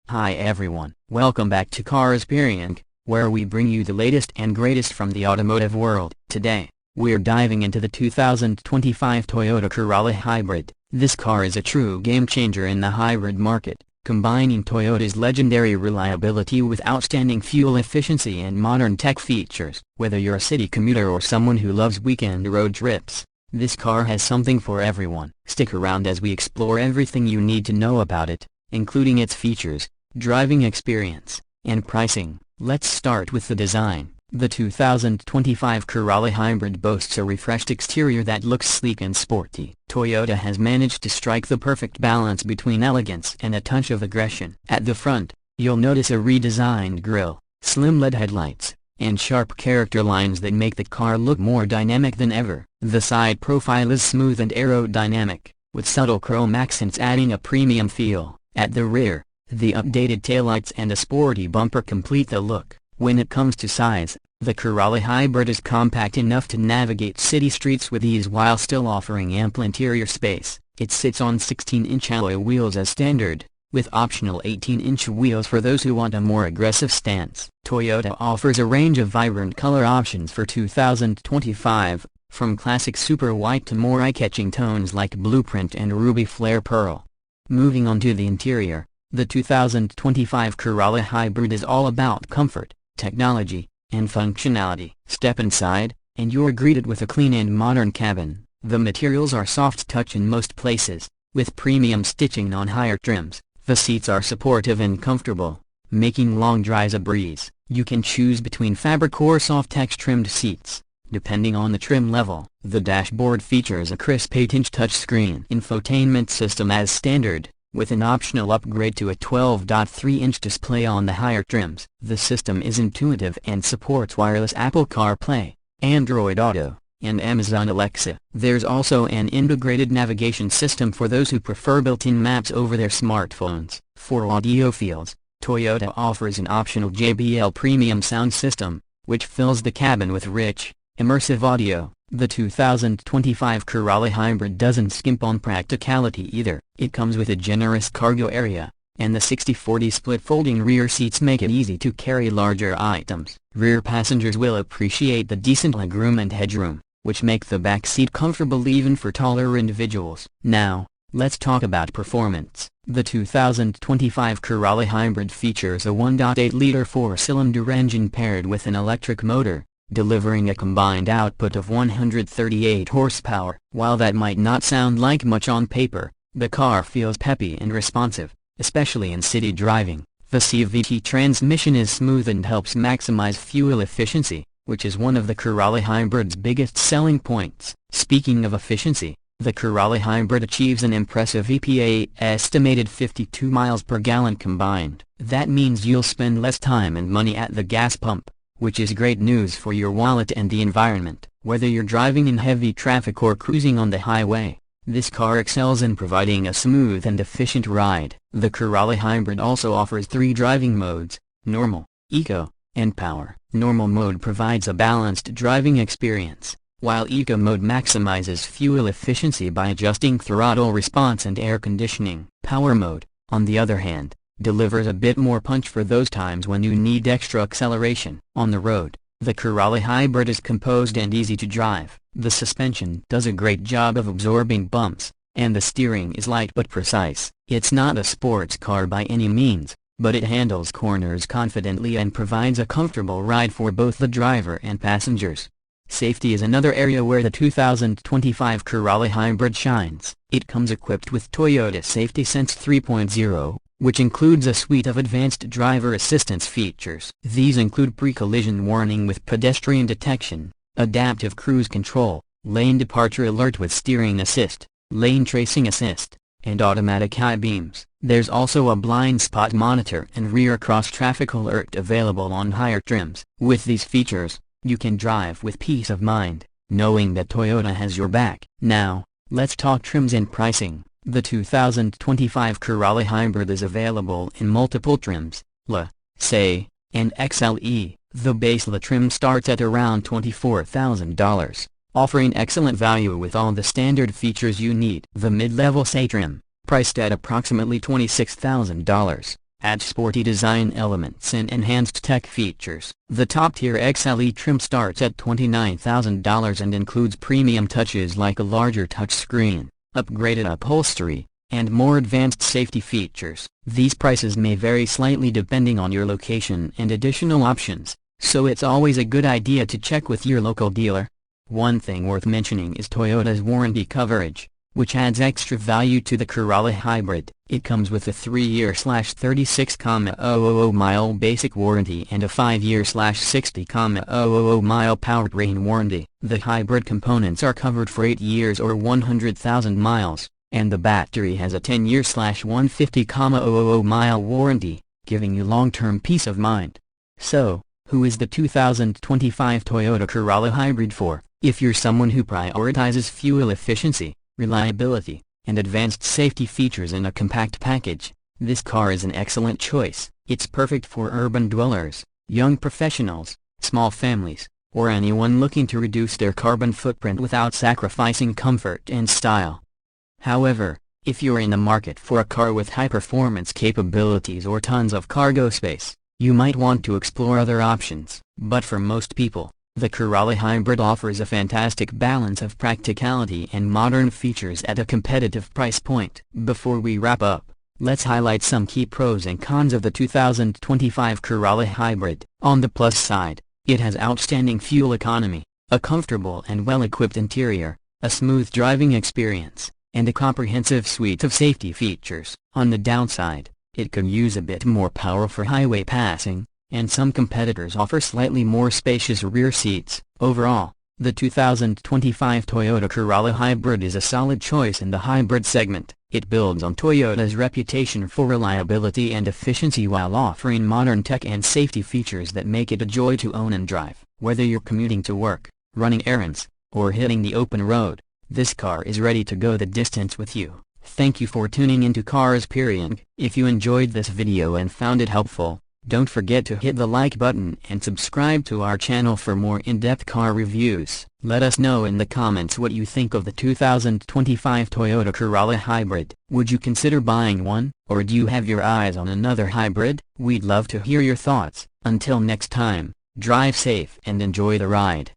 Hi everyone, welcome back to carXperienc, where we bring you the latest and greatest from the automotive world. Today, we're diving into the 2025 Toyota Corolla Hybrid. This car is a true game-changer in the hybrid market, combining Toyota's legendary reliability with outstanding fuel efficiency and modern tech features. Whether you're a city commuter or someone who loves weekend road trips, this car has something for everyone. Stick around as we explore everything you need to know about it, including its features, driving experience, and pricing. Let's start with the design. The 2025 Corolla Hybrid boasts a refreshed exterior that looks sleek and sporty. Toyota has managed to strike the perfect balance between elegance and a touch of aggression. At the front, you'll notice a redesigned grille, slim LED headlights, and sharp character lines that make the car look more dynamic than ever. The side profile is smooth and aerodynamic, with subtle chrome accents adding a premium feel. At the rear, the updated taillights and a sporty bumper complete the look. When it comes to size, the Corolla Hybrid is compact enough to navigate city streets with ease while still offering ample interior space. It sits on 16-inch alloy wheels as standard, with optional 18-inch wheels for those who want a more aggressive stance. Toyota offers a range of vibrant color options for 2025, from classic super white to more eye-catching tones like blueprint and ruby flare pearl. Moving on to the interior, the 2025 Corolla Hybrid is all about comfort, technology, and functionality. Step inside, and you're greeted with a clean and modern cabin. The materials are soft touch in most places, with premium stitching on higher trims. The seats are supportive and comfortable, making long drives a breeze. You can choose between fabric or soft-touch trimmed seats, depending on the trim level. The dashboard features a crisp 8-inch touchscreen infotainment system as standard, with an optional upgrade to a 12.3-inch display on the higher trims. The system is intuitive and supports wireless Apple CarPlay, Android Auto, and Amazon Alexa. There's also an integrated navigation system for those who prefer built-in maps over their smartphones. For audiophiles, Toyota offers an optional JBL premium sound system, which fills the cabin with rich, immersive audio. The 2025 Corolla Hybrid doesn't skimp on practicality either. It comes with a generous cargo area, and the 60/40 split folding rear seats make it easy to carry larger items. Rear passengers will appreciate the decent legroom and headroom, which make the back seat comfortable even for taller individuals. Now, let's talk about performance. The 2025 Corolla Hybrid features a 1.8-liter four-cylinder engine paired with an electric motor, delivering a combined output of 138 horsepower. While that might not sound like much on paper, the car feels peppy and responsive, especially in city driving. The CVT transmission is smooth and helps maximize fuel efficiency, which is one of the Corolla Hybrid's biggest selling points. Speaking of efficiency, the Corolla Hybrid achieves an impressive EPA estimated 52 miles per gallon combined. That means you'll spend less time and money at the gas pump, which is great news for your wallet and the environment. Whether you're driving in heavy traffic or cruising on the highway, this car excels in providing a smooth and efficient ride. The Corolla Hybrid also offers 3 driving modes: Normal, Eco, and Power. Normal mode provides a balanced driving experience, while Eco mode maximizes fuel efficiency by adjusting throttle response and air conditioning. Power mode, on the other hand, delivers a bit more punch for those times when you need extra acceleration. On the road, the Corolla Hybrid is composed and easy to drive. The suspension does a great job of absorbing bumps, and the steering is light but precise. It's not a sports car by any means, but it handles corners confidently and provides a comfortable ride for both the driver and passengers. Safety is another area where the 2025 Corolla Hybrid shines. It comes equipped with Toyota Safety Sense 3.0, which includes a suite of advanced driver assistance features. These include pre-collision warning with pedestrian detection, adaptive cruise control, lane departure alert with steering assist, lane tracing assist, and automatic high beams. There's also a blind spot monitor and rear cross-traffic alert available on higher trims. With these features, you can drive with peace of mind, knowing that Toyota has your back. Now, let's talk trims and pricing. The 2025 Corolla Hybrid is available in multiple trims: LE, SE, and XLE. The base LE trim starts at around $24,000, offering excellent value with all the standard features you need. The mid-level SE trim, priced at approximately $26,000, adds sporty design elements and enhanced tech features. The top-tier XLE trim starts at $29,000 and includes premium touches like a larger touchscreen, upgraded upholstery, and more advanced safety features. These prices may vary slightly depending on your location and additional options, so it's always a good idea to check with your local dealer. One thing worth mentioning is Toyota's warranty coverage, which adds extra value to the Corolla Hybrid. It comes with a 3-year/36,000 basic warranty and a 5-year/60,000 powertrain warranty. The hybrid components are covered for 8 years or 100,000 miles, and the battery has a 10-year/150,000 warranty, giving you long-term peace of mind. So, who is the 2025 Toyota Corolla Hybrid for? If you're someone who prioritizes fuel efficiency, reliability, and advanced safety features in a compact package, this car is an excellent choice. It's perfect for urban dwellers, young professionals, small families, or anyone looking to reduce their carbon footprint without sacrificing comfort and style. However, if you're in the market for a car with high-performance capabilities or tons of cargo space, you might want to explore other options. But for most people, the Corolla Hybrid offers a fantastic balance of practicality and modern features at a competitive price point. Before we wrap up, let's highlight some key pros and cons of the 2025 Corolla Hybrid. On the plus side, it has outstanding fuel economy, a comfortable and well-equipped interior, a smooth driving experience, and a comprehensive suite of safety features. On the downside, it could use a bit more power for highway passing, and some competitors offer slightly more spacious rear seats. Overall, the 2025 Toyota Corolla Hybrid is a solid choice in the hybrid segment. It builds on Toyota's reputation for reliability and efficiency while offering modern tech and safety features that make it a joy to own and drive. Whether you're commuting to work, running errands, or hitting the open road, this car is ready to go the distance with you. Thank you for tuning into carXperienc. If you enjoyed this video and found it helpful, don't forget to hit the like button and subscribe to our channel for more in-depth car reviews. Let us know in the comments what you think of the 2025 Toyota Corolla Hybrid. Would you consider buying one, or do you have your eyes on another hybrid? We'd love to hear your thoughts. Until next time, drive safe and enjoy the ride.